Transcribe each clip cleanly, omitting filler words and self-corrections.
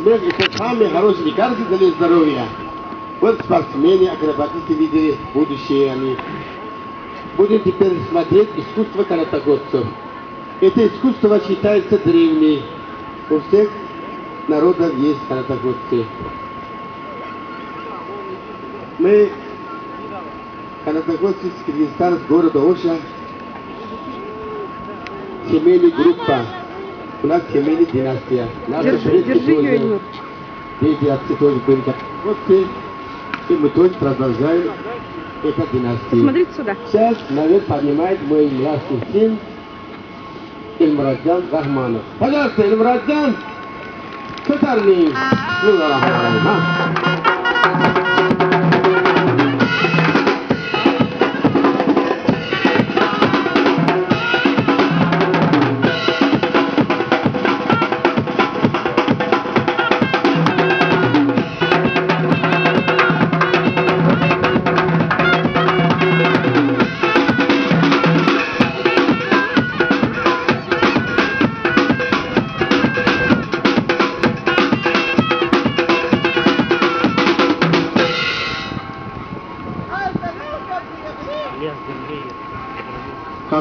смех – это самые хорошие лекарства для здоровья. Вот спортсмены, акробатисты видели будущее они. Будем теперь смотреть искусство канатоходцев. Это искусство считается древней. У всех народов есть канатоходцы. Мы канатоходцы из Кыргызстана, с города Оша, семейная группа. У нас семейная династия. Держи ее, Юр. Дети, отцы тоже были канатоходцы. И мы тоже продолжаем эту династию. Посмотрите сюда. Сейчас наверх поднимает мой младший сын Эльмуратжан Рахманов. Пожалуйста, Эльмуратжан, Сатарни. Ну,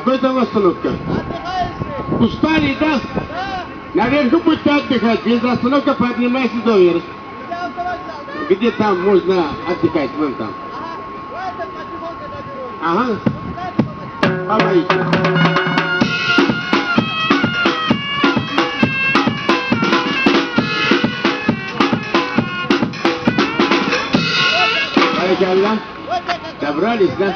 какой там остановка? Устали, да? Наверху будете отдыхать, без остановки поднимайся доверх. Где там можно отдыхать, вон там. Ага. Помогите. Добрались, да?